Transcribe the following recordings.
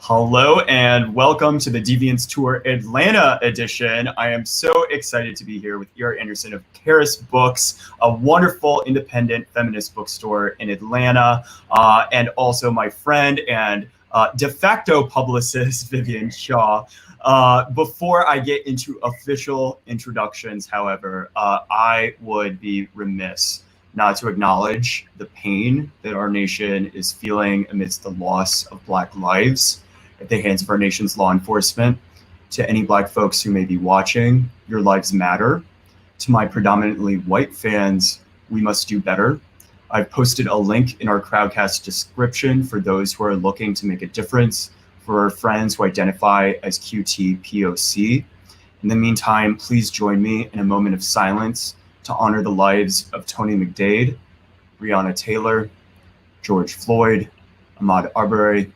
Hello and welcome to the Deviants Tour Atlanta edition. I am so excited to be here with Eric Anderson of Karis Books, a wonderful independent feminist bookstore in Atlanta, and also my friend and de facto publicist, Vivian Shaw. Before I get into official introductions, however, I would be remiss not to acknowledge the pain that our nation is feeling amidst the loss of Black lives at the hands of our nation's law enforcement. To any Black folks who may be watching, your lives matter. To my predominantly white fans, we must do better. I've posted a link in our Crowdcast description for those who are looking to make a difference, for our friends who identify as QTPOC. In the meantime, please join me in a moment of silence to honor the lives of Tony McDade, Breonna Taylor, George Floyd, Ahmaud Arbery,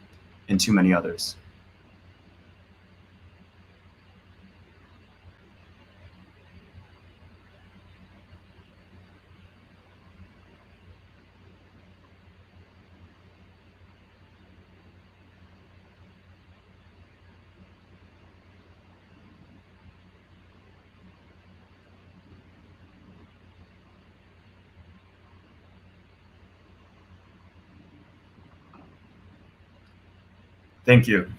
and too many others. Thank you.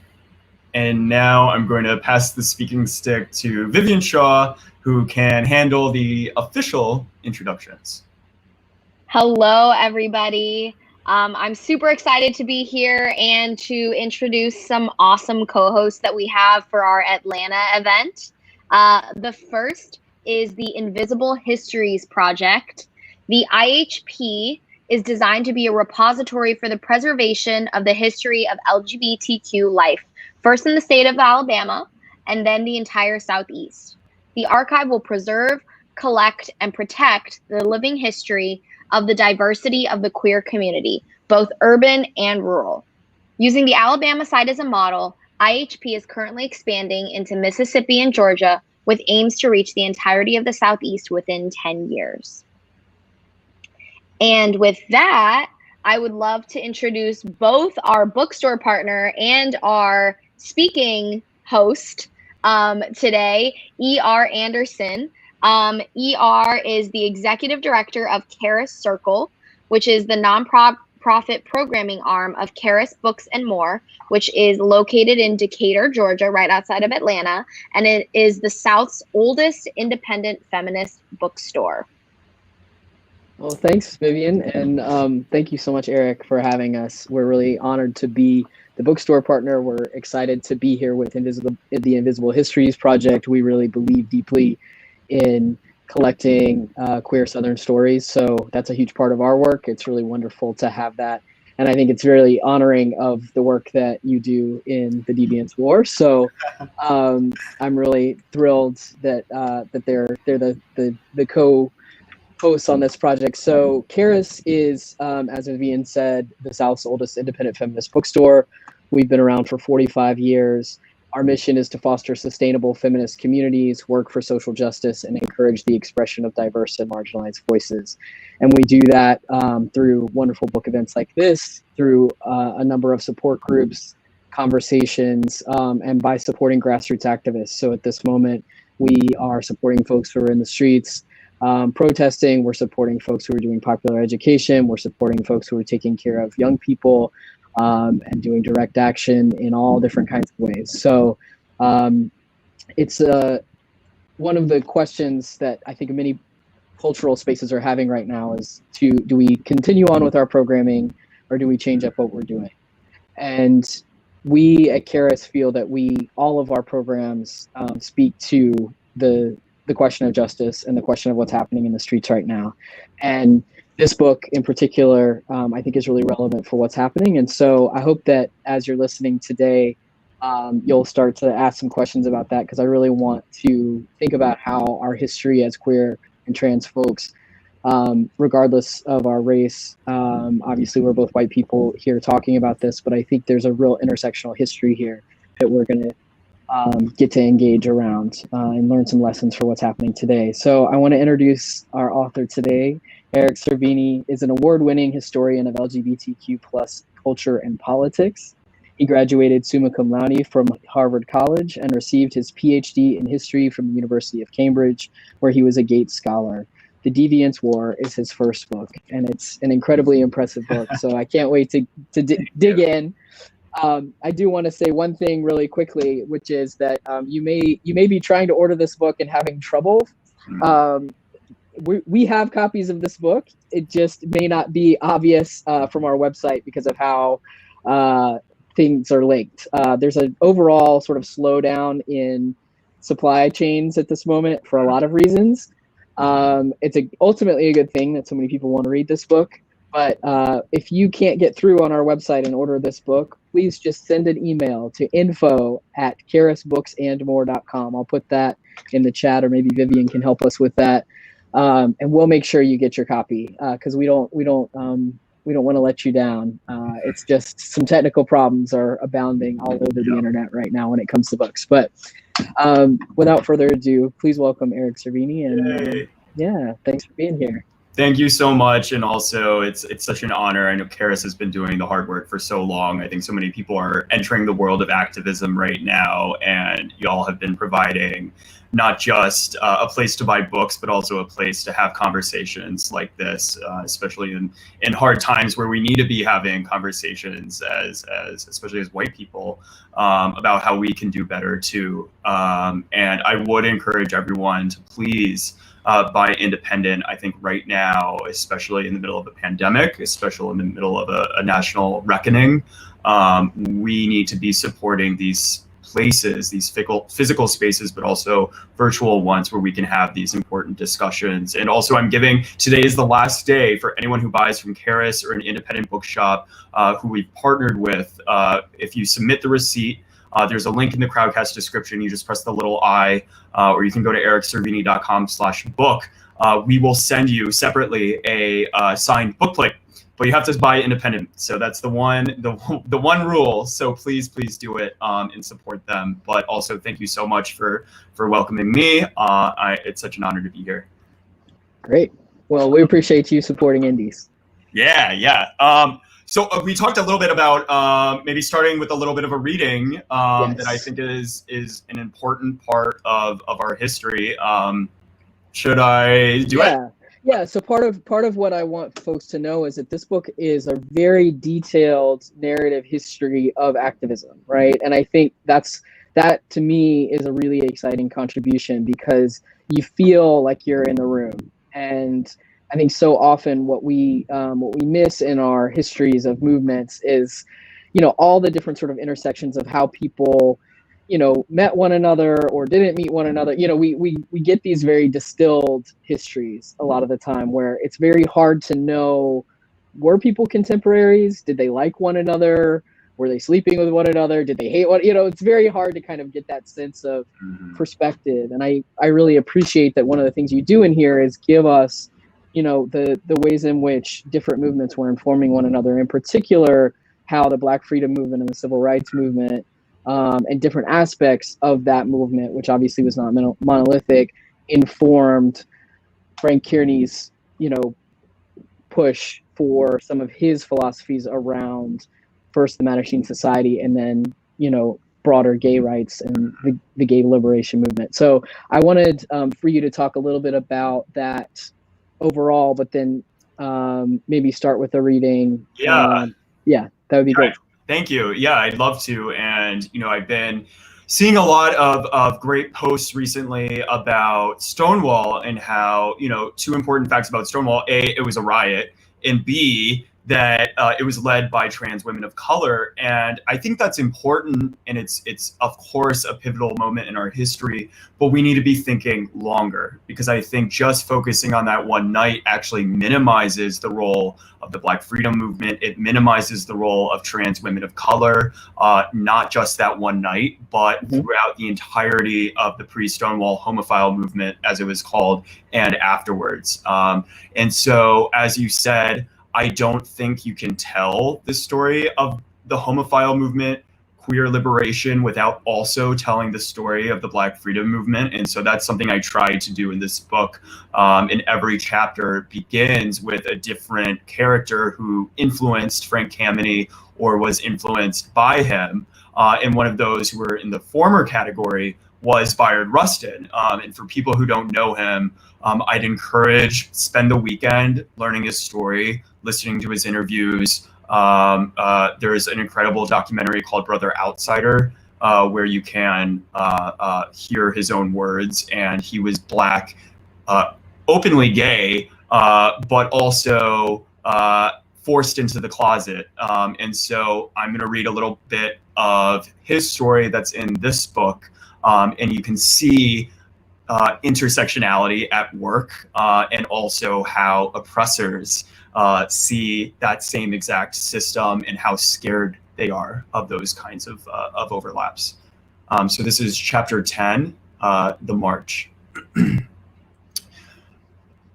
And now I'm going to pass the speaking stick to Vivian Shaw, who can handle the official introductions. Hello, everybody. I'm super excited to be here and to introduce some awesome co-hosts that we have for our Atlanta event. The first is the Invisible Histories Project. The IHP is designed to be a repository for the preservation of the history of LGBTQ life, first in the state of Alabama, and then the entire Southeast. The archive will preserve, collect, and protect the living history of the diversity of the queer community, both urban and rural. Using the Alabama site as a model, IHP is currently expanding into Mississippi and Georgia with aims to reach the entirety of the Southeast within 10 years. And with that, I would love to introduce both our bookstore partner and our speaking host today, E.R. Anderson. E.R. is the executive director of Karis Circle, which is the nonprofit programming arm of Karis Books and More, which is located in Decatur, Georgia, right outside of Atlanta, and it is the South's oldest independent feminist bookstore. Well, thanks, Vivian, and thank you so much, Eric, for having us. We're really honored to be the bookstore partner. We're excited to be here with the Invisible Histories Project. We really believe deeply in collecting queer Southern stories, so that's a huge part of our work. It's really wonderful to have that, and I think it's really honoring of the work that you do in the Deviant's War. So I'm really thrilled that they're the co-hosts on this project. So Karis is, as Vivian said, the South's oldest independent feminist bookstore. We've been around for 45 years. Our mission is to foster sustainable feminist communities, work for social justice, and encourage the expression of diverse and marginalized voices. And we do that through wonderful book events like this, through a number of support groups, conversations, and by supporting grassroots activists. So at this moment, we are supporting folks who are in the streets, protesting. We're supporting folks who are doing popular education. We're supporting folks who are taking care of young people, and doing direct action in all different kinds of ways. So it's one of the questions that I think many cultural spaces are having right now is do we continue on with our programming, or do we change up what we're doing? And we at Karis feel that all of our programs speak to the question of justice and the question of what's happening in the streets right now. And this book in particular, I think is really relevant for what's happening. And so I hope that as you're listening today, you'll start to ask some questions about that, because I really want to think about how our history as queer and trans folks, regardless of our race, obviously we're both white people here talking about this, but I think there's a real intersectional history here that we're going to get to engage around and learn some lessons for what's happening today. So I want to introduce our author today. Eric Cervini is an award-winning historian of LGBTQ+ culture and politics. He graduated summa cum laude from Harvard College and received his PhD in history from the University of Cambridge, where he was a Gates Scholar. The Deviant's War is his first book, and it's an incredibly impressive book. So I can't wait to dig in. I do want to say one thing really quickly, which is that you may be trying to order this book and having trouble. We have copies of this book. It just may not be obvious from our website because of how things are linked. There's an overall sort of slowdown in supply chains at this moment for a lot of reasons. It's ultimately a good thing that so many people want to read this book. But if you can't get through on our website and order this book, please just send an email to info@charisbooksandmore.com. I'll put that in the chat, or maybe Vivian can help us with that. And we'll make sure you get your copy because we don't want to let you down. It's just some technical problems are abounding all over the internet right now when it comes to books. But without further ado, please welcome Eric Cervini. And thanks for being here. Thank you so much. And also, it's such an honor. I know Karis has been doing the hard work for so long. I think so many people are entering the world of activism right now, and y'all have been providing not just a place to buy books, but also a place to have conversations like this, especially in hard times where we need to be having conversations especially as white people, about how we can do better too. And I would encourage everyone to please buy independent. I think right now, especially in the middle of a pandemic, especially in the middle of a national reckoning, we need to be supporting these places, these physical spaces, but also virtual ones where we can have these important discussions. And also today is the last day for anyone who buys from Karis or an independent bookshop who we've partnered with. If you submit the receipt, there's a link in the Crowdcast description. You just press the little I, or you can go to ericcervini.com/book. We will send you separately a signed booklet, but you have to buy independent. So that's the one rule. So please do it and support them. But also thank you so much for welcoming me. It's such an honor to be here. Great. Well, we appreciate you supporting indies. Yeah. So we talked a little bit about maybe starting with a little bit of a reading that I think is an important part of our history. Should I do it? Yeah. So part of what I want folks to know is that this book is a very detailed narrative history of activism, right? And I think that to me is a really exciting contribution because you feel like you're in the room. And I think so often what we miss in our histories of movements is, all the different sort of intersections of how people, met one another or didn't meet one another. We get these very distilled histories a lot of the time where it's very hard to know, were people contemporaries? Did they like one another? Were they sleeping with one another? Did they hate one? It's very hard to kind of get that sense of perspective. And I really appreciate that one of the things you do in here is give us the ways in which different movements were informing one another, in particular, how the Black freedom movement and the civil rights movement and different aspects of that movement, which obviously was not monolithic, informed Frank Kearney's, push for some of his philosophies around first the Mattachine Society and then, broader gay rights and the gay liberation movement. So I wanted for you to talk a little bit about that overall, but then maybe start with a reading. That would be great. Thank you. Yeah, I'd love to. And I've been seeing a lot of great posts recently about Stonewall and how, two important facts about Stonewall: A, it was a riot, and B, that it was led by trans women of color. And I think that's important, and it's of course a pivotal moment in our history, but we need to be thinking longer, because I think just focusing on that one night actually minimizes the role of the Black freedom movement. It minimizes the role of trans women of color, not just that one night, but throughout the entirety of the pre-Stonewall homophile movement, as it was called, and afterwards. And so, as you said, I don't think you can tell the story of the homophile movement queer liberation without also telling the story of the Black freedom movement. And so that's something I tried to do in this book. And every chapter begins with a different character who influenced Frank Kameny or was influenced by him. And one of those who were in the former category was Bayard Rustin. And for people who don't know him, I'd encourage spend the weekend learning his story, listening to his interviews. There's an incredible documentary called Brother Outsider, where you can hear his own words. And he was Black, openly gay, but also forced into the closet. And so I'm going to read a little bit of his story that's in this book. And you can see intersectionality at work, and also how oppressors see that same exact system and how scared they are of those kinds of overlaps. So this is chapter 10, The March.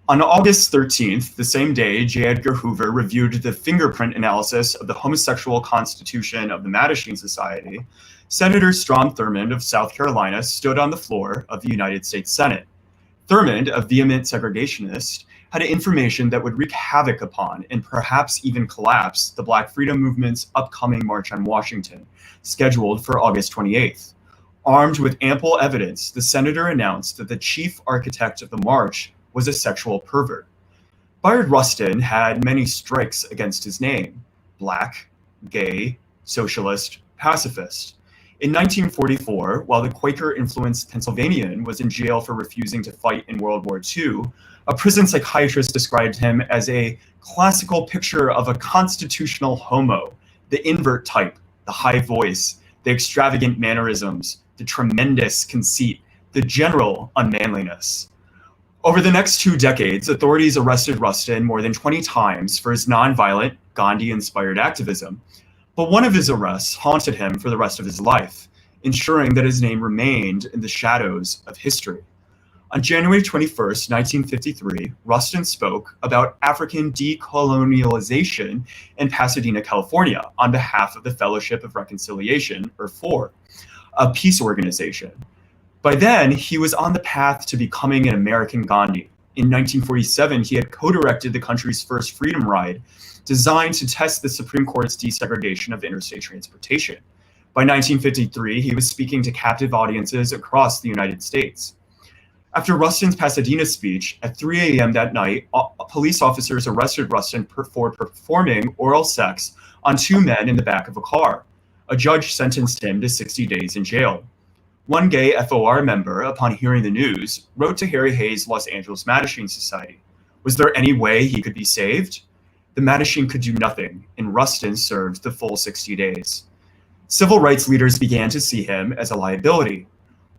On August 13th, the same day, J. Edgar Hoover reviewed the fingerprint analysis of the homosexual constitution of the Mattachine Society, Senator Strom Thurmond of South Carolina stood on the floor of the United States Senate. Thurmond, a vehement segregationist, had information that would wreak havoc upon and perhaps even collapse the Black freedom movement's upcoming March on Washington, scheduled for August 28th. Armed with ample evidence, the senator announced that the chief architect of the march was a sexual pervert. Bayard Rustin had many strikes against his name: Black, gay, socialist, pacifist. In 1944, while the Quaker-influenced Pennsylvanian was in jail for refusing to fight in World War II, a prison psychiatrist described him as a classical picture of a constitutional homo, the invert type, the high voice, the extravagant mannerisms, the tremendous conceit, the general unmanliness. Over the next 2 decades, authorities arrested Rustin more than 20 times for his nonviolent, Gandhi-inspired activism. But one of his arrests haunted him for the rest of his life, ensuring that his name remained in the shadows of history. On January 21st, 1953, Rustin spoke about African decolonialization in Pasadena, California, on behalf of the Fellowship of Reconciliation, or FOR, a peace organization. By then, he was on the path to becoming an American Gandhi. In 1947, he had co-directed the country's first freedom ride, designed to test the Supreme Court's desegregation of interstate transportation. By 1953, he was speaking to captive audiences across the United States. After Rustin's Pasadena speech, at 3 a.m. that night, police officers arrested Rustin for performing oral sex on 2 men in the back of a car. A judge sentenced him to 60 days in jail. One gay FOR member, upon hearing the news, wrote to Harry Hayes' Los Angeles Mattachine Society. Was there any way he could be saved? The Mattachine could do nothing, and Rustin served the full 60 days. Civil rights leaders began to see him as a liability.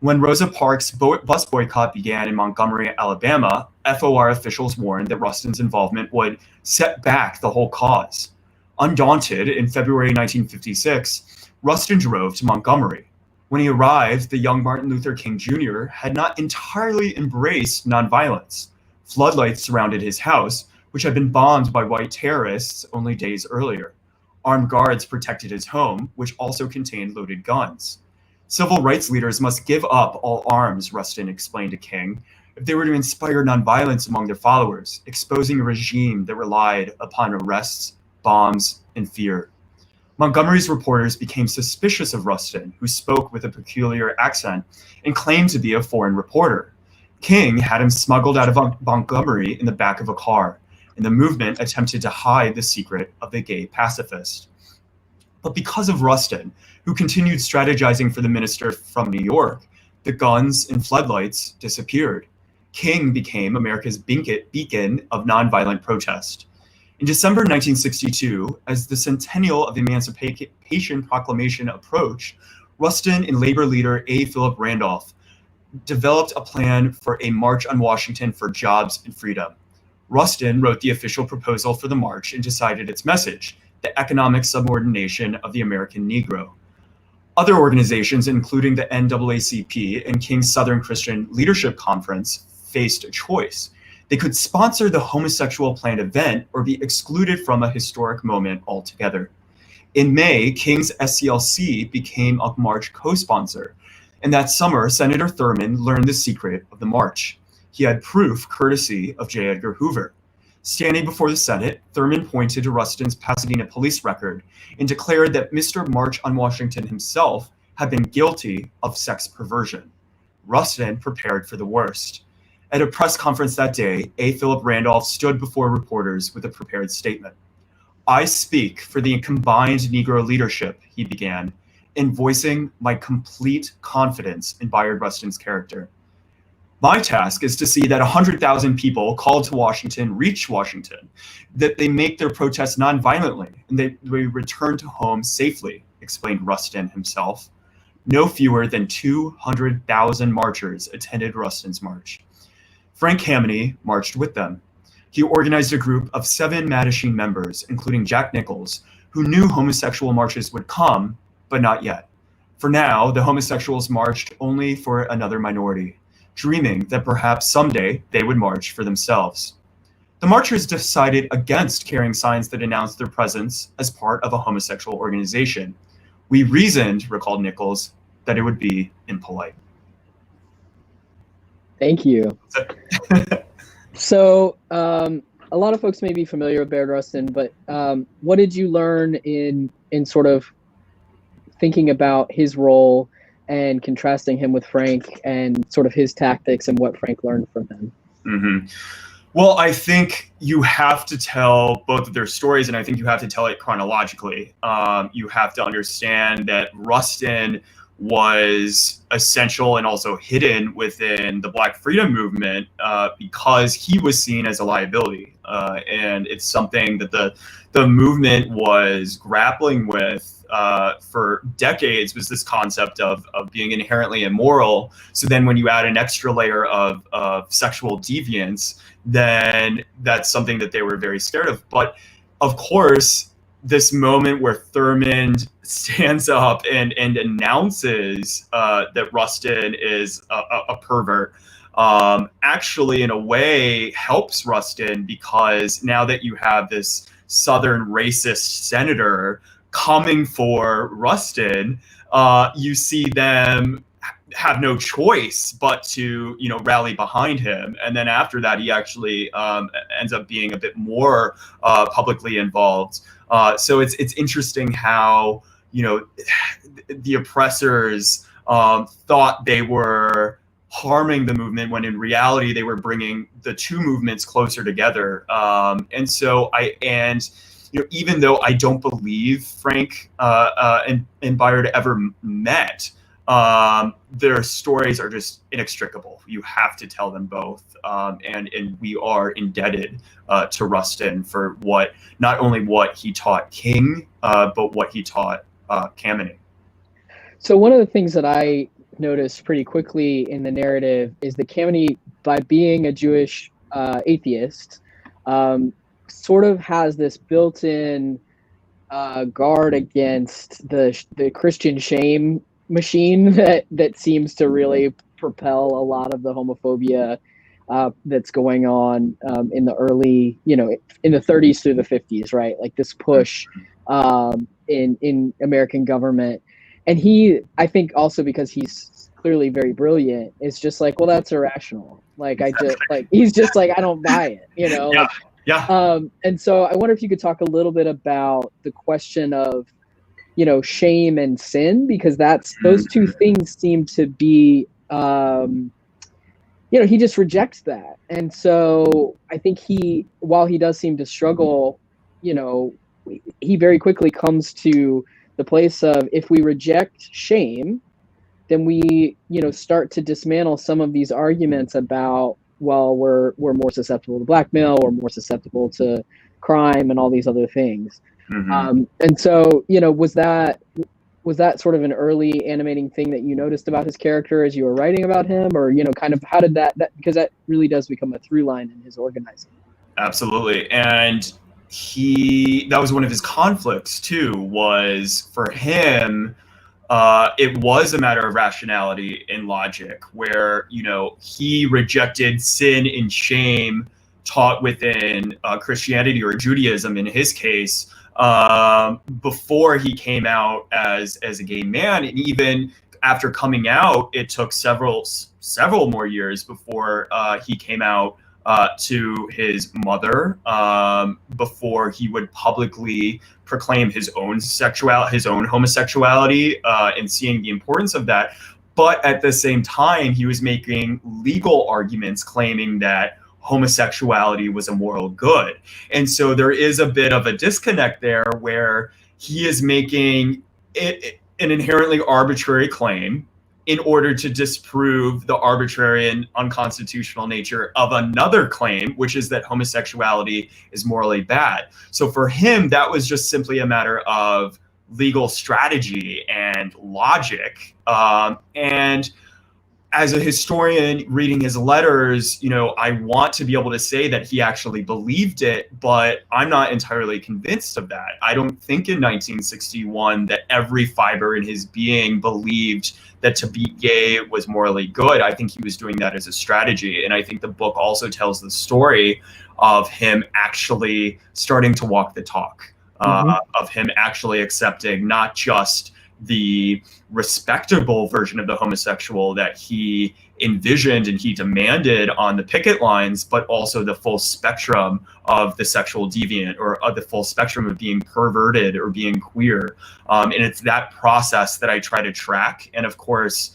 When Rosa Parks' bus boycott began in Montgomery, Alabama, FOR officials warned that Rustin's involvement would set back the whole cause. Undaunted, in February 1956, Rustin drove to Montgomery. When he arrived, the young Martin Luther King Jr. had not entirely embraced nonviolence. Floodlights surrounded his house, which had been bombed by white terrorists only days earlier. Armed guards protected his home, which also contained loaded guns. Civil rights leaders must give up all arms, Rustin explained to King, if they were to inspire nonviolence among their followers, exposing a regime that relied upon arrests, bombs, and fear. Montgomery's reporters became suspicious of Rustin, who spoke with a peculiar accent and claimed to be a foreign reporter. King had him smuggled out of Montgomery in the back of a car, and the movement attempted to hide the secret of the gay pacifist. But because of Rustin, who continued strategizing for the minister from New York, the guns and floodlights disappeared. King became America's beacon of nonviolent protest. In December 1962, as the centennial of the Emancipation Proclamation approached, Rustin and labor leader A. Philip Randolph developed a plan for a march on Washington for jobs and freedom. Rustin wrote the official proposal for the march and decided its message: the economic subordination of the American Negro. Other organizations, including the NAACP and King's Southern Christian Leadership Conference, faced a choice. They could sponsor the homosexual planned event or be excluded from a historic moment altogether. In May, King's SCLC became a march co-sponsor, and that summer, Senator Thurman learned the secret of the march. He had proof courtesy of J. Edgar Hoover. Standing before the Senate, Thurman pointed to Rustin's Pasadena police record and declared that Mr. March on Washington himself had been guilty of sex perversion. Rustin prepared for the worst. At a press conference that day, A. Philip Randolph stood before reporters with a prepared statement. "I speak for the combined Negro leadership," he began, in voicing my complete confidence in Bayard Rustin's character. "My task is to see that 100,000 people called to Washington reach Washington, that they make their protests nonviolently, and they return to home safely," explained Rustin himself. No fewer than 200,000 marchers attended Rustin's march. Frank Kameny marched with them. He organized a group of 7 Mattachine members, including Jack Nichols, who knew homosexual marches would come, but not yet. For now, the homosexuals marched only for another minority, dreaming that perhaps someday they would march for themselves. The marchers decided against carrying signs that announced their presence as part of a homosexual organization. "We reasoned," recalled Nichols, "that it would be impolite." Thank you. So, a lot of folks may be familiar with Bayard Rustin, but what did you learn in sort of thinking about his role and contrasting him with Frank and sort of his tactics and what Frank learned from him? Mm-hmm. Well, I think you have to tell both of their stories, and I think you have to tell it chronologically. You have to understand that Rustin was essential and also hidden within the Black Freedom Movement because he was seen as a liability. And it's something that the movement was grappling with for decades, was this concept of being inherently immoral. So then when you add an extra layer of sexual deviance, then that's something that they were very scared of. But of course, this moment where Thurman stands up and announces that Rustin is a pervert actually in a way helps Rustin, because now that you have this Southern racist senator coming for Rustin, you see them have no choice but to, rally behind him. And then after that, he actually ends up being a bit more publicly involved. So it's interesting how, the oppressors thought they were harming the movement when in reality they were bringing the two movements closer together. And even though I don't believe Frank and Bayard ever met, their stories are just inextricable. You have to tell them both. And we are indebted to Rustin for not only what he taught King, but what he taught Kameny. So one of the things that I noticed pretty quickly in the narrative is that Kameny, by being a Jewish atheist, sort of has this built-in guard against the Christian shame machine that seems to really propel a lot of the homophobia that's going on in the early, in the 30s through the 50s, right? Like this push in American government. And he, I think also because he's clearly very brilliant, it's just like, well, that's irrational. Like he's just like, I don't buy it, Yeah. Yeah. And so I wonder if you could talk a little bit about the question of, shame and sin, because those two things seem to be, he just rejects that. And so I think while he does seem to struggle, he very quickly comes to the place of, if we reject shame, then we, start to dismantle some of these arguments about, well, we're more susceptible to blackmail, we're more susceptible to crime and all these other things. Mm-hmm. And so, was that sort of an early animating thing that you noticed about his character as you were writing about him, or, kind of how did that because that really does become a through line in his organizing. Absolutely. And that was one of his conflicts too, was for him, it was a matter of rationality and logic, where, he rejected sin and shame taught within Christianity or Judaism in his case, before he came out as a gay man. And even after coming out, it took several more years before he came out to his mother, before he would publicly proclaim his own homosexuality, and seeing the importance of that. But at the same time, he was making legal arguments claiming that homosexuality was a moral good. And so there is a bit of a disconnect there where he is making an inherently arbitrary claim in order to disprove the arbitrary and unconstitutional nature of another claim, which is that homosexuality is morally bad. So for him, that was just simply a matter of legal strategy and logic. And as a historian reading his letters, I want to be able to say that he actually believed it, but I'm not entirely convinced of that. I don't think in 1961 that every fiber in his being believed that to be gay was morally good. I think he was doing that as a strategy. And I think the book also tells the story of him actually starting to walk the talk, of him actually accepting not just the respectable version of the homosexual that he envisioned and he demanded on the picket lines, but also the full spectrum of the sexual deviant, or of the full spectrum of being perverted or being queer. And it's that process that I try to track. And of course,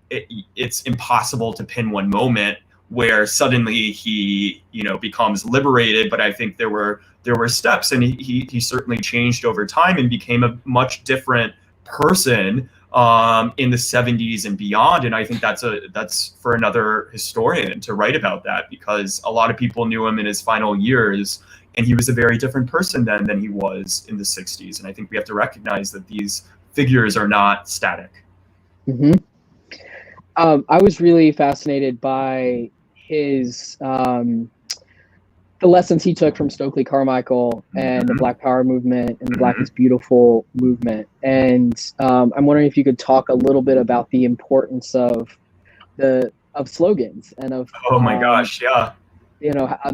it's impossible to pin one moment where suddenly he, becomes liberated. But I think there were steps, and he certainly changed over time and became a much different person in the 70s and beyond. And I think that's for another historian to write about that, because a lot of people knew him in his final years, and he was a very different person then than he was in the 60s. And I think we have to recognize that these figures are not static. Mm-hmm. I was really fascinated by his the lessons he took from Stokely Carmichael and the Black Power movement and the Black is Beautiful movement. And I'm wondering if you could talk a little bit about the importance of slogans and of oh my gosh, yeah,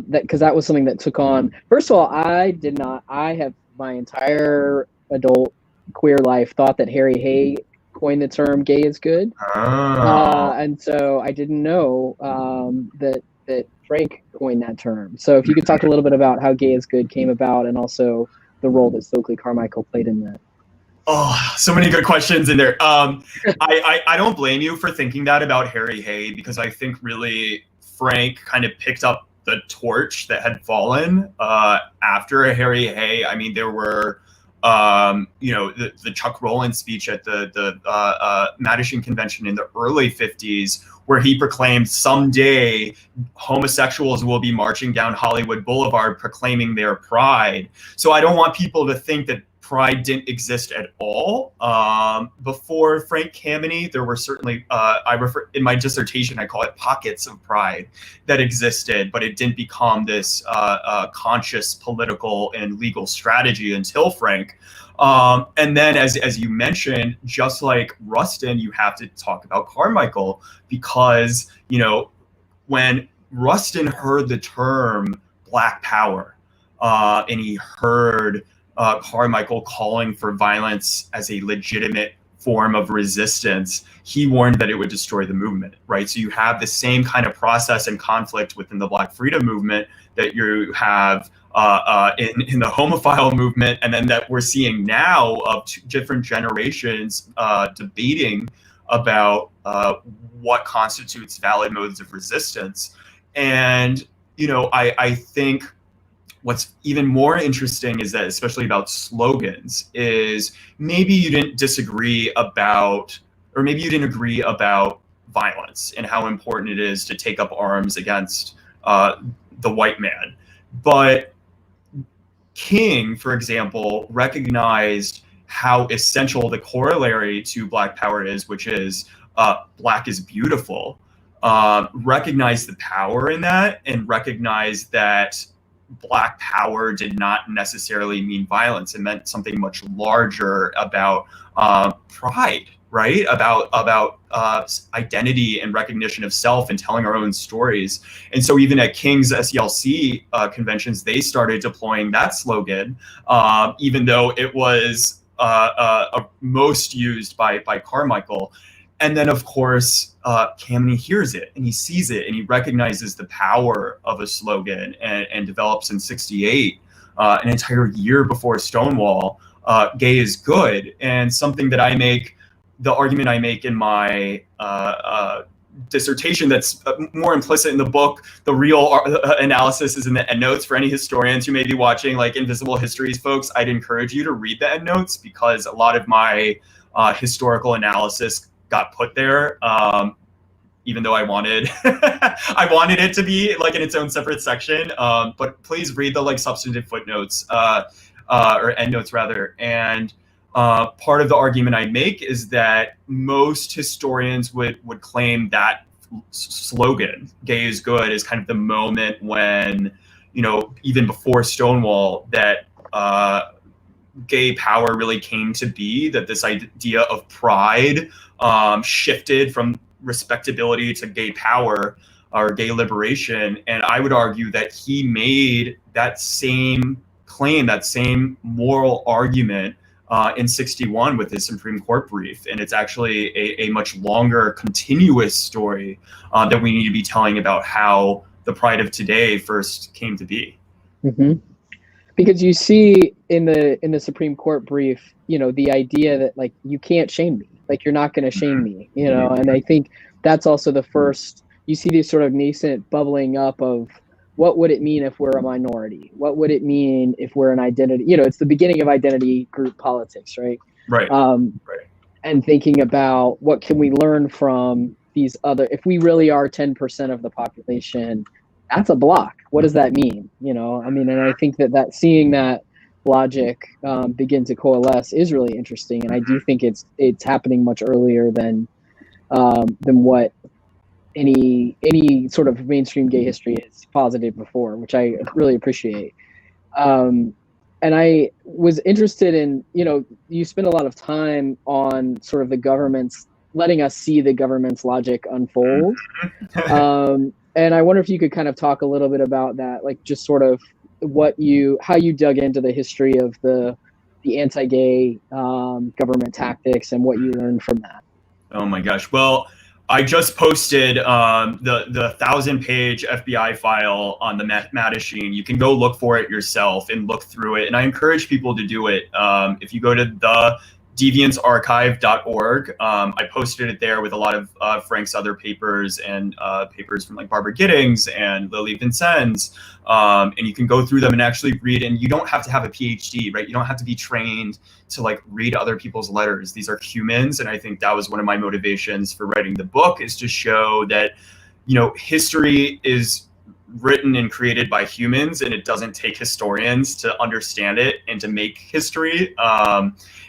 because that was something that took on. First of all, I have my entire adult queer life thought that Harry Hay coined the term "gay is good," and so I didn't know that Frank coined that term. So if you could talk a little bit about how "gay is good" came about, and also the role that Stokely Carmichael played in that. Oh, so many good questions in there. I don't blame you for thinking that about Harry Hay, because I think really Frank kind of picked up the torch that had fallen after Harry Hay. I mean, there were the Chuck Rowland speech at the Mattachine Convention in the early 50s, where he proclaimed someday homosexuals will be marching down Hollywood Boulevard proclaiming their pride. So I don't want people to think that pride didn't exist at all. Before Frank Kameny, there were certainly, in my dissertation, I call it pockets of pride that existed, but it didn't become this conscious political and legal strategy until Frank. And then, as you mentioned, just like Rustin, you have to talk about Carmichael, because, when Rustin heard the term Black Power, and he heard Carmichael calling for violence as a legitimate form of resistance, he warned that it would destroy the movement, right? So you have the same kind of process and conflict within the Black freedom movement that you have in the homophile movement, and then that we're seeing now of different generations debating about what constitutes valid modes of resistance. And, I think what's even more interesting is that, especially about slogans, is maybe you didn't disagree about, or maybe you didn't agree about violence and how important it is to take up arms against the white man. But King, for example, recognized how essential the corollary to Black Power is, which is Black is beautiful. Recognized the power in that, and recognized that Black Power did not necessarily mean violence. It meant something much larger about pride right? About identity and recognition of self and telling our own stories. And so even at King's SELC conventions, they started deploying that slogan, even though it was most used by Carmichael. And then, of course, Kameny hears it and he sees it and he recognizes the power of a slogan and develops in '68, an entire year before Stonewall, Gay is Good. And something that the argument I make in my dissertation that's more implicit in the book, the real analysis is in the endnotes. For any historians who may be watching like Invisible Histories, folks, I'd encourage you to read the endnotes because a lot of my historical analysis got put there, even though I wanted it to be like in its own separate section. But please read the like substantive footnotes or endnotes rather. And part of the argument I make is that most historians would claim that slogan, "Gay is Good," is kind of the moment when, even before Stonewall, that gay power really came to be, that this idea of pride shifted from respectability to gay power or gay liberation. And I would argue that he made that same claim, that same moral argument in '61 with his Supreme Court brief. And it's actually a much longer, continuous story that we need to be telling about how the pride of today first came to be. Mm-hmm. Because you see in the Supreme Court brief, the idea that like, you can't shame me, like you're not going to shame me, and I think that's also the first, you see this sort of nascent bubbling up of what would it mean if we're a minority? What would it mean if we're an identity? It's the beginning of identity group politics, right? Right. Right. And thinking about what can we learn from these other, if we really are 10% of the population, that's a block. What does that mean? And I think that seeing that logic begin to coalesce is really interesting. And I do think it's happening much earlier than what any sort of mainstream gay history has posited before, which I really appreciate. And I was interested in, you spend a lot of time on sort of the government's, letting us see the government's logic unfold. And I wonder if you could kind of talk a little bit about that, like just sort of how you dug into the history of the anti-gay government tactics and what you learned from that. Oh my gosh. Well, I just posted the 1,000-page FBI file on the Mattachine. You can go look for it yourself and look through it. And I encourage people to do it. If you go to the DeviantsArchive.org, I posted it there with a lot of Frank's other papers and papers from like Barbara Giddings and Lily Vincennes. And you can go through them and actually read. And you don't have to have a PhD, right? You don't have to be trained to like read other people's letters. These are humans. And I think that was one of my motivations for writing the book, is to show that, history is written and created by humans, and it doesn't take historians to understand it and to make history.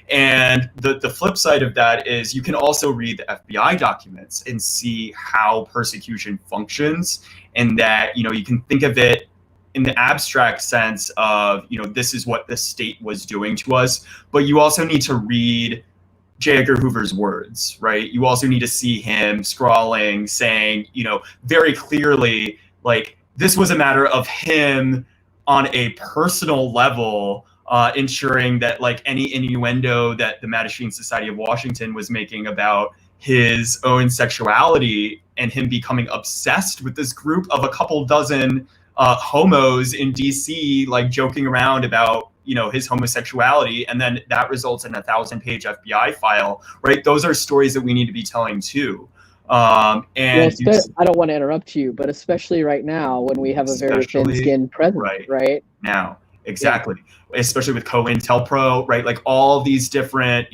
And the flip side of that is you can also read the FBI documents and see how persecution functions, and that, you can think of it in the abstract sense of, this is what the state was doing to us. But you also need to read J. Edgar Hoover's words, right? You also need to see him scrawling, saying, very clearly, like, this was a matter of him on a personal level, ensuring that like any innuendo that the Mattachine Society of Washington was making about his own sexuality and him becoming obsessed with this group of a couple dozen homos in DC, like joking around about, his homosexuality. And then that results in a 1,000-page FBI file, right? Those are stories that we need to be telling too. I don't want to interrupt you, but especially right now when we have a very thin-skinned president, right? Now, exactly. Yeah. Especially with COINTELPRO, right? Like all these different,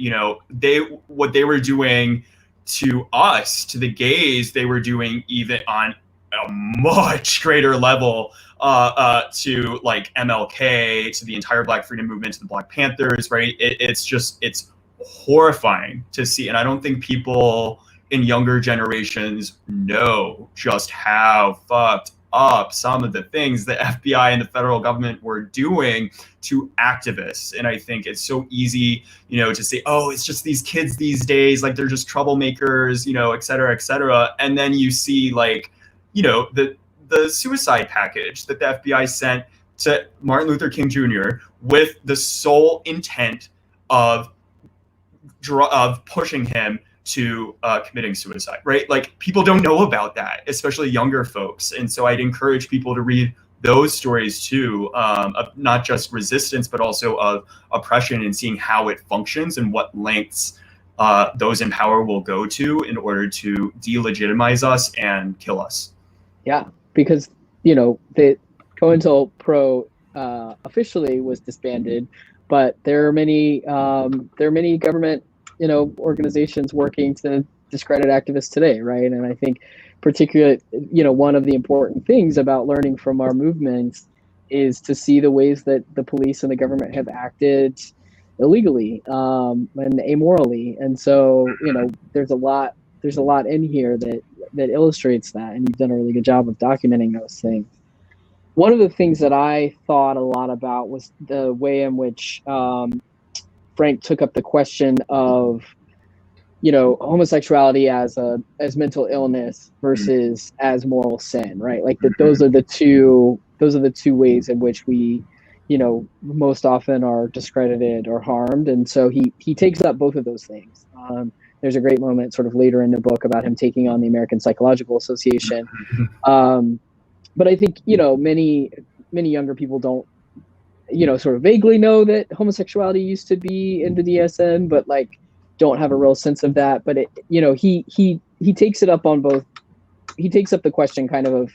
what they were doing to us, to the gays, they were doing even on a much greater level to like MLK, to the entire Black Freedom Movement, to the Black Panthers, right? It's horrifying to see. And I don't think people in younger generations know just how fucked up some of the things the FBI and the federal government were doing to activists. And I think it's so easy, to say, oh, it's just these kids these days, like they're just troublemakers, et cetera, et cetera. And then you see the suicide package that the FBI sent to Martin Luther King Jr. with the sole intent of pushing him to committing suicide, right? Like, people don't know about that, especially younger folks. And so I'd encourage people to read those stories too, of not just resistance, but also of oppression, and seeing how it functions and what lengths those in power will go to in order to delegitimize us and kill us. Yeah, because, the COINTELPRO officially was disbanded, but there are many government organizations working to discredit activists today, right? And I think particularly, one of the important things about learning from our movements is to see the ways that the police and the government have acted illegally and amorally. And so, there's a lot in here that illustrates that, and you've done a really good job of documenting those things. One of the things that I thought a lot about was the way in which Frank took up the question of, homosexuality as mental illness versus as moral sin, right? Like those are the two ways in which we, most often are discredited or harmed. And so he takes up both of those things. There's a great moment sort of later in the book about him taking on the American Psychological Association. But I think, many younger people don't, sort of vaguely know that homosexuality used to be in the DSM, but like don't have a real sense of that. But he takes it up on both. He takes up the question kind of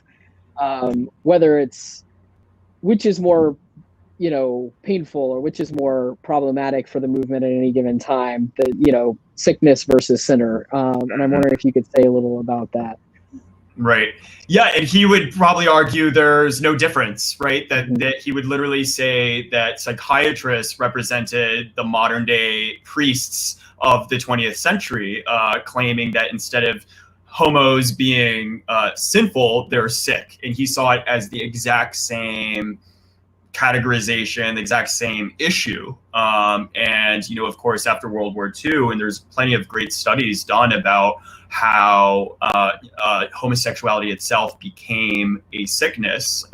whether which is more, painful, or which is more problematic for the movement at any given time, the, sickness versus sinner. And I'm wondering if you could say a little about that. Right. Yeah. And he would probably argue there's no difference, right? That he would literally say that psychiatrists represented the modern day priests of the 20th century, claiming that instead of homos being sinful, they're sick. And he saw it as the exact same categorization, the exact same issue. And, of course, after World War II, and there's plenty of great studies done about how homosexuality itself became a sickness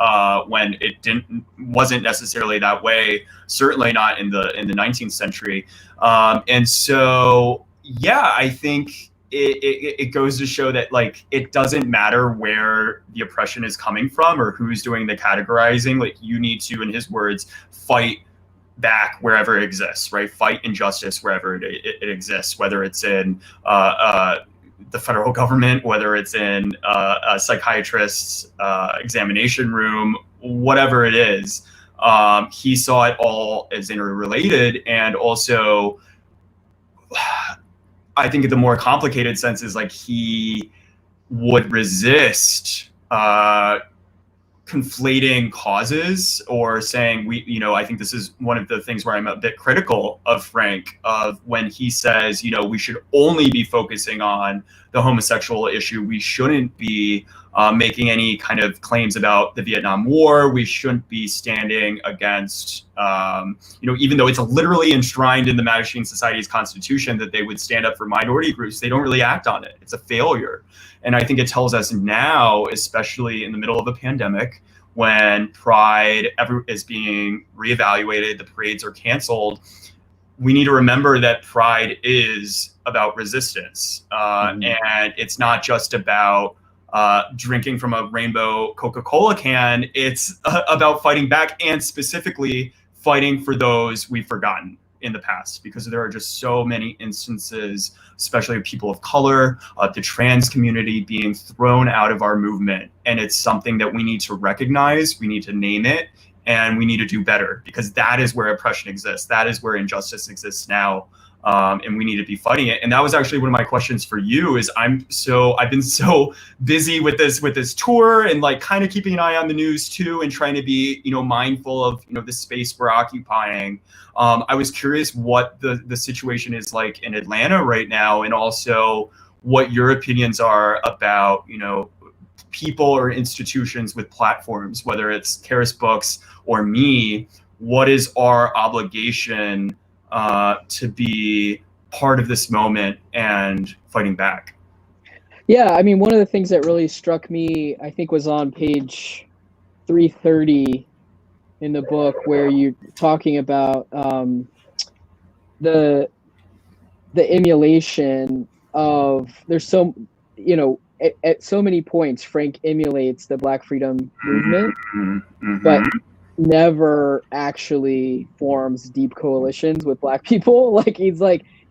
when it wasn't necessarily that way, certainly not in the 19th century. And so, yeah, I think it goes to show that, like, it doesn't matter where the oppression is coming from or who's doing the categorizing. Like, you need to, in his words, fight back wherever it exists, right? Fight injustice wherever it exists, whether it's in the federal government, whether it's in a psychiatrist's examination room, whatever it is. He saw it all as interrelated. And also, I think the more complicated sense is, like, he would resist conflating causes, or saying I think this is one of the things where I'm a bit critical of Frank, of when he says, we should only be focusing on the homosexual issue. We shouldn't be making any kind of claims about the Vietnam War. We shouldn't be standing against, even though it's literally enshrined in the Mattachine Society's constitution that they would stand up for minority groups, they don't really act on it. It's a failure. And I think it tells us now, especially in the middle of a pandemic, when Pride is being reevaluated, the parades are canceled, we need to remember that Pride is about resistance. And it's not just about drinking from a rainbow Coca-Cola can. It's about fighting back, and specifically fighting for those we've forgotten in the past, because there are just so many instances, especially of people of color, the trans community being thrown out of our movement. And it's something that we need to recognize, we need to name it, and we need to do better, because that is where oppression exists. That is where injustice exists now. And we need to be fighting it. And that was actually one of my questions for you, is I've been so busy with this tour, and like kind of keeping an eye on the news too, and trying to be, mindful of, the space we're occupying. I was curious what the situation is like in Atlanta right now, and also what your opinions are about, people or institutions with platforms, whether it's Karis Books or me, what is our obligation to be part of this moment and fighting back? Yeah, I mean, one of the things that really struck me, I think, was on page 330 in the book, where you're talking about the emulation of, there's so, you know, at so many points, Frank emulates the Black freedom movement, but never actually forms deep coalitions with Black people. Like,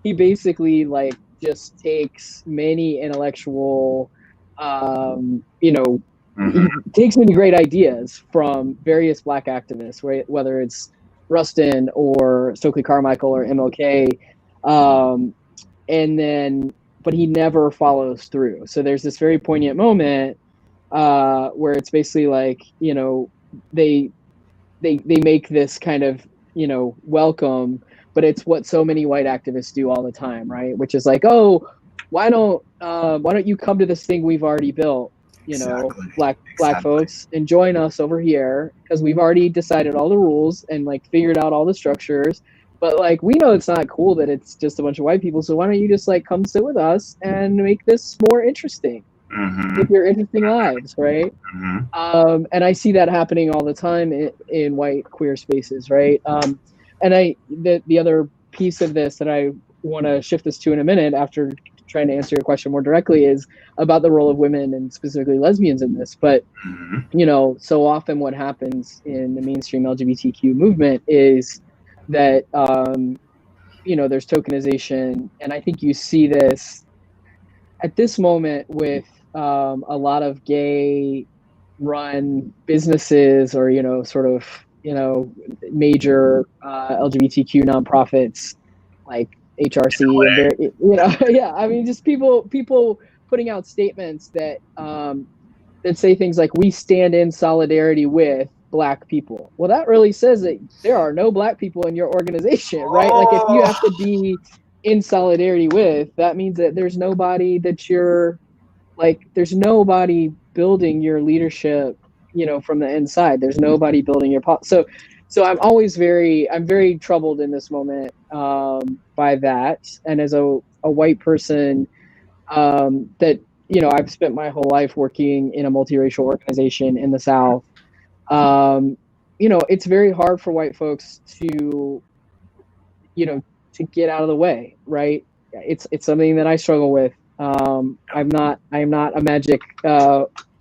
he basically like just takes many intellectual, you know, he takes many great ideas from various Black activists, right? Whether it's Rustin or Stokely Carmichael or MLK, and then, but he never follows through. So there's this very poignant moment where it's basically like, you know, they make this kind of, you know, welcome, but it's what so many white activists do all the time, right? Which is like, oh, why don't you come to this thing we've already built, you know, black folks, and join us over here, because we've already decided all the rules and like figured out all the structures. But like, we know it's not cool that it's just a bunch of white people. So why don't you just like come sit with us and make this more interesting with your interesting lives, right? And I see that happening all the time in white queer spaces, right? And the other piece of this that I want to shift this to in a minute, after trying to answer your question more directly, is about the role of women and specifically lesbians in this. But you know, so often what happens in the mainstream LGBTQ movement is that you know, there's tokenization, and I think you see this at this moment with a lot of gay run businesses, or, you know, sort of, you know, major LGBTQ nonprofits like HRC, and you know, yeah, I mean, just people putting out statements that that say things like, we stand in solidarity with Black people. Well, that really says that there are no Black people in your organization, right? Like, if you have to be in solidarity with, that means that there's nobody that you're like, there's nobody building your leadership, you know, from the inside. There's nobody building your so I'm very troubled in this moment by that. And as a white person, that, you know, I've spent my whole life working in a multiracial organization in the South. You know, it's very hard for white folks to, you know, to get out of the way, right? It's something that I struggle with. I'm not a magic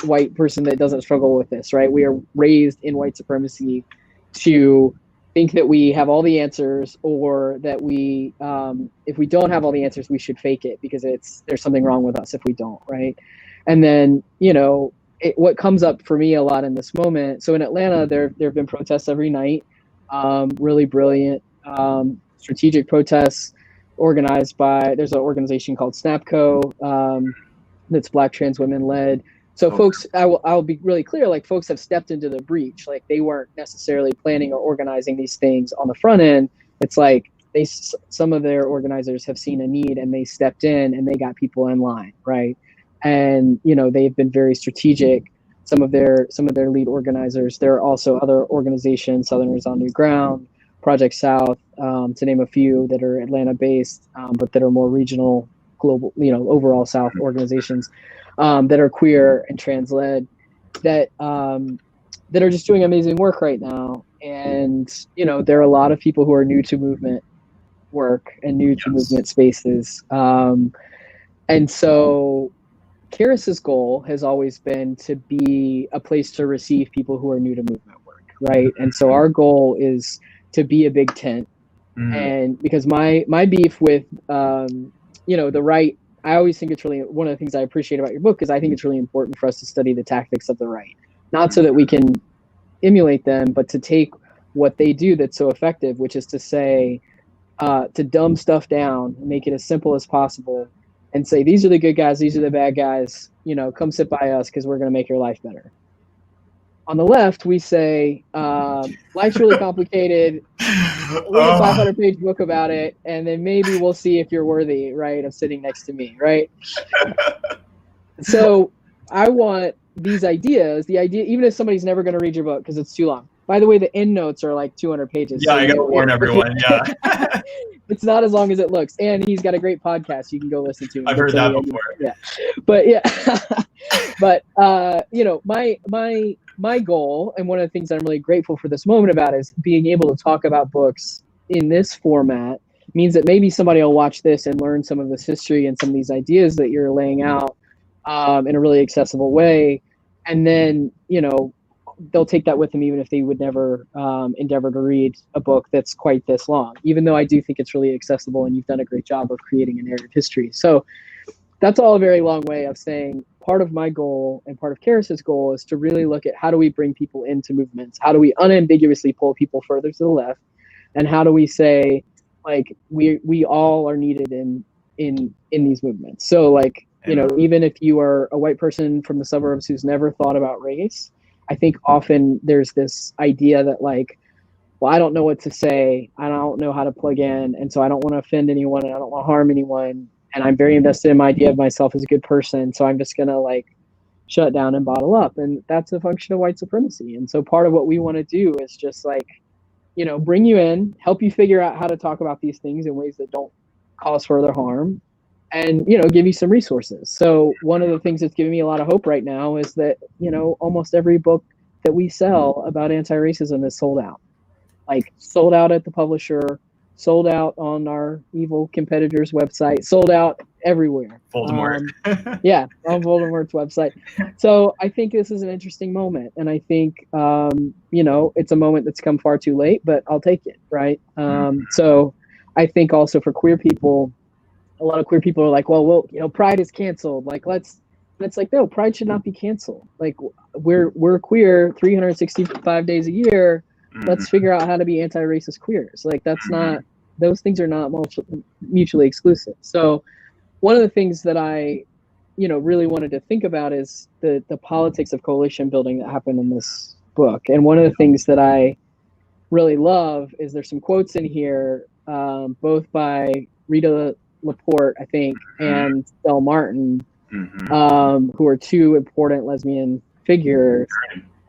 white person that doesn't struggle with this, right? We are raised in white supremacy to think that we have all the answers, or that we, if we don't have all the answers, we should fake it because there's something wrong with us if we don't, right? And then, you know, what comes up for me a lot in this moment. So in Atlanta, there have been protests every night, really brilliant strategic protests organized by, there's an organization called SNAPCO that's Black trans women led. So folks, I'll be really clear, like, folks have stepped into the breach. Like, they weren't necessarily planning or organizing these things on the front end. It's like some of their organizers have seen a need and they stepped in and they got people in line, right? And, you know, they've been very strategic. Some of their lead organizers. There are also other organizations, Southerners on New Ground, Project South, to name a few, that are Atlanta based, but that are more regional, global, you know, overall South organizations that are queer and trans led, that are just doing amazing work right now. And, you know, there are a lot of people who are new to movement work and new to movement spaces. And so Karis's goal has always been to be a place to receive people who are new to movement work, right? And so our goal is to be a big tent. And because my beef with, you know, the right, I always think it's really, one of the things I appreciate about your book is I think it's really important for us to study the tactics of the right, not so that we can emulate them, but to take what they do that's so effective, which is to say, to dumb stuff down, make it as simple as possible, and say, these are the good guys, these are the bad guys, you know, come sit by us because we're going to make your life better. On the left, we say, life's really complicated. Read a 500-page book about it, and then maybe we'll see if you're worthy, right, of sitting next to me, right? So I want these ideas, the idea, even if somebody's never going to read your book because it's too long. By the way, the end notes are like 200 pages. Yeah, so I gotta warn everyone. Yeah. It's not as long as it looks. And he's got a great podcast you can go listen to. I've heard that before. Yeah. But yeah. But you know, my goal, and one of the things I'm really grateful for this moment about, is being able to talk about books in this format means that maybe somebody will watch this and learn some of this history and some of these ideas that you're laying out in a really accessible way. And then, you know, they'll take that with them even if they would never endeavor to read a book that's quite this long, even though I do think it's really accessible and you've done a great job of creating a narrative history. So that's all a very long way of saying part of my goal and part of Karis's goal is to really look at how do we bring people into movements? How do we unambiguously pull people further to the left? And how do we say, like, we all are needed in these movements? So, like, you know, even if you are a white person from the suburbs who's never thought about race, I think often there's this idea that, like, well, I don't know what to say. I don't know how to plug in. And so I don't want to offend anyone and I don't want to harm anyone. And I'm very invested in my idea of myself as a good person. So I'm just going to, like, shut down and bottle up. And that's a function of white supremacy. And so part of what we want to do is just, like, you know, bring you in, help you figure out how to talk about these things in ways that don't cause further harm, and, you know, give you some resources. So one of the things that's giving me a lot of hope right now is that, you know, almost every book that we sell about anti-racism is sold out. Like, sold out at the publisher, sold out on our evil competitor's website, sold out everywhere. Voldemort. Yeah, on Voldemort's website. So I think this is an interesting moment. And I think, you know, it's a moment that's come far too late, but I'll take it, right? So I think also for queer people, a lot of queer people are like, well, you know, Pride is canceled. Like, it's like, no, Pride should not be canceled. Like, we're queer 365 days a year. Let's figure out how to be anti-racist queers. Like, that's not, those things are not mutually exclusive. So one of the things that I, you know, really wanted to think about is the politics of coalition building that happened in this book. And one of the things that I really love is there's some quotes in here, both by Rita Laporte, I think, and Del Martin, who are two important lesbian figures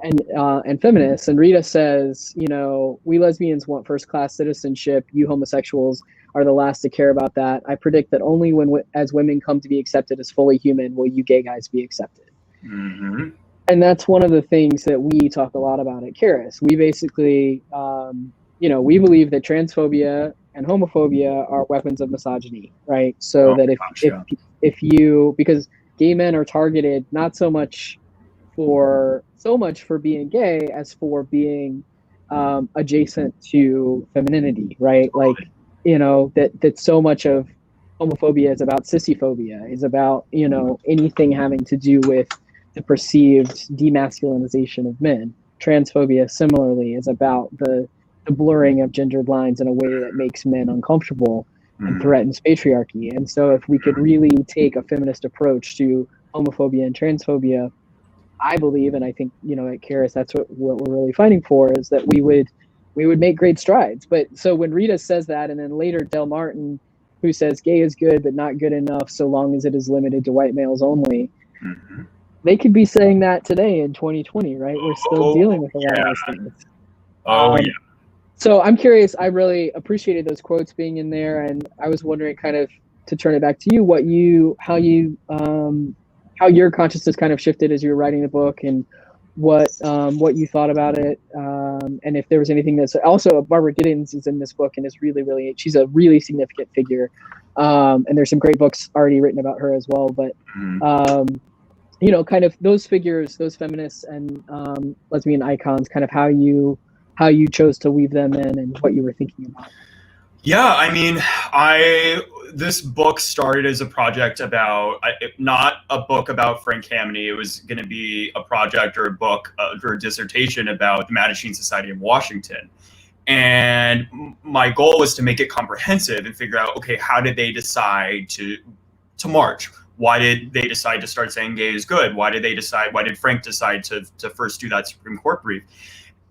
and feminists. And Rita says, you know, we lesbians want first-class citizenship. You homosexuals are the last to care about that. I predict that only when, as women come to be accepted as fully human, will you gay guys be accepted. And that's one of the things that we talk a lot about at Karis. We basically, you know, we believe that transphobia and homophobia are weapons of misogyny, right? So if you, because gay men are targeted not so much for being gay as for being adjacent to femininity, right? Like, you know, that so much of homophobia is about sissyphobia, is about, you know, anything having to do with the perceived demasculinization of men. Transphobia similarly is about the blurring of gendered lines in a way that makes men uncomfortable and threatens patriarchy. And so if we could really take a feminist approach to homophobia and transphobia, I believe, and I think, you know, at Karis, that's what we're really fighting for, is that we would make great strides. But so when Rita says that, and then later Del Martin, who says gay is good but not good enough so long as it is limited to white males only, they could be saying that today in 2020, right? We're still dealing with a lot of those things. So I'm curious, I really appreciated those quotes being in there, and I was wondering, kind of to turn it back to you, how your consciousness kind of shifted as you were writing the book, and what you thought about it, and if there was anything that's also, Barbara Giddens is in this book and is really, she's a really significant figure, and there's some great books already written about her as well. But you know, kind of those figures, those feminists and lesbian icons, kind of how you chose to weave them in and what you were thinking about. Yeah, I mean, this book started as a project about, not a book about Frank Kameny. It was going to be a project or a book or a dissertation about the Mattachine Society of Washington. And my goal was to make it comprehensive and figure out, okay, how did they decide to march? Why did they decide to start saying gay is good? Why did Frank decide to first do that Supreme Court brief?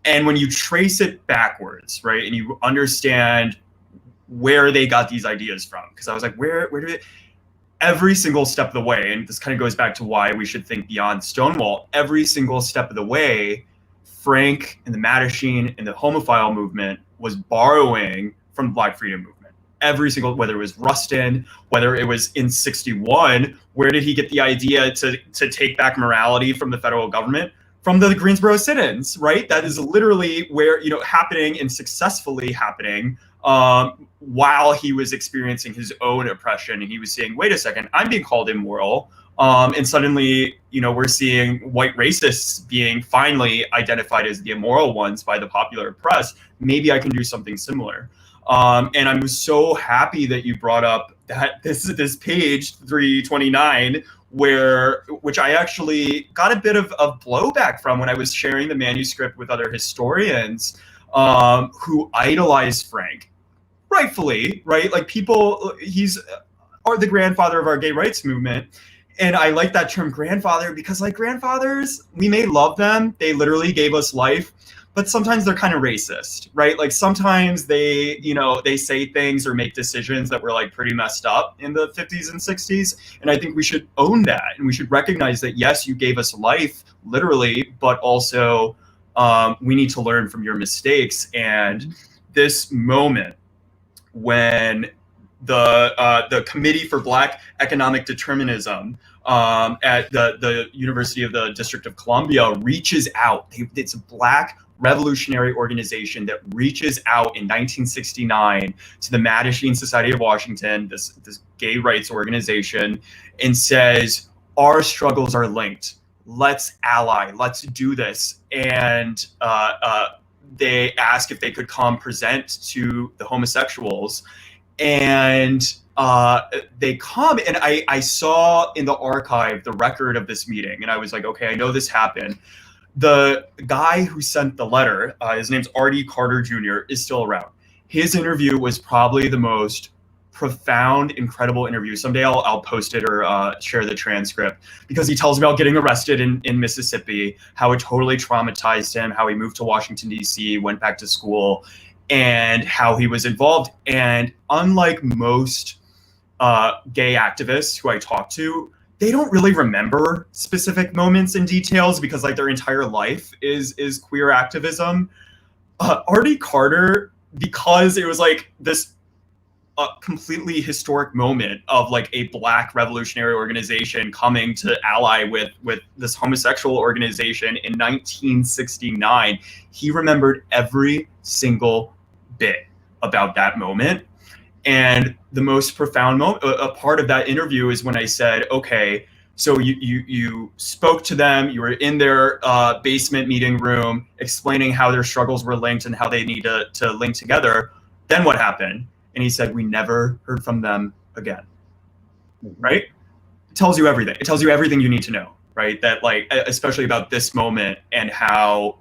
And when you trace it backwards, right, and you understand where they got these ideas from, because I was like, where did it? every single step of the way, and this kind of goes back to why we should think beyond Stonewall, every single step of the way, Frank and the Mattachine and the homophile movement was borrowing from the Black Freedom Movement. Every single, whether it was Rustin, whether it was in 61, where did he get the idea to take back morality from the federal government? From the Greensboro sit-ins, right? That is literally where, happening and successfully happening while he was experiencing his own oppression. And he was saying, wait a second, I'm being called immoral. And suddenly, we're seeing white racists being finally identified as the immoral ones by the popular press. Maybe I can do something similar. And I'm so happy that you brought up that this page 329, which I actually got a bit of blowback from when I was sharing the manuscript with other historians who idolize Frank, rightfully, right? Like he's the grandfather of our gay rights movement. And I like that term grandfather because like grandfathers, we may love them. They literally gave us life, but sometimes they're kind of racist, right? Like sometimes they say things or make decisions that were like pretty messed up in the 50s and 60s. And I think we should own that. And we should recognize that, yes, you gave us life, literally, but also we need to learn from your mistakes. And this moment when the Committee for Black Economic Determinism at the University of the District of Columbia reaches out. It's a Black revolutionary organization that reaches out in 1969 to the Mattachine Society of Washington, this gay rights organization, and says, our struggles are linked. Let's ally. Let's do this. And they ask if they could come present to the homosexuals. And they come, and I saw in the archive the record of this meeting, and I was like, okay, I know this happened. The guy who sent the letter, his name's R.D. Carter Jr., is still around. His interview was probably the most profound, incredible interview. Someday I'll post it or share the transcript, because he tells me about getting arrested in Mississippi, how it totally traumatized him, how he moved to Washington, D.C., went back to school, and how he was involved. And unlike most gay activists who I talk to, they don't really remember specific moments and details because like their entire life is queer activism. R.D. Carter, because it was like this completely historic moment of like a Black revolutionary organization coming to ally with this homosexual organization in 1969, he remembered every single bit about that moment. And the most profound a part of that interview is when I said, okay, so you spoke to them, you were in their basement meeting room explaining how their struggles were linked and how they need to link together. Then what happened? And he said, we never heard from them again. Right? It tells you everything. It tells you everything you need to know, right? That like, especially about this moment and how,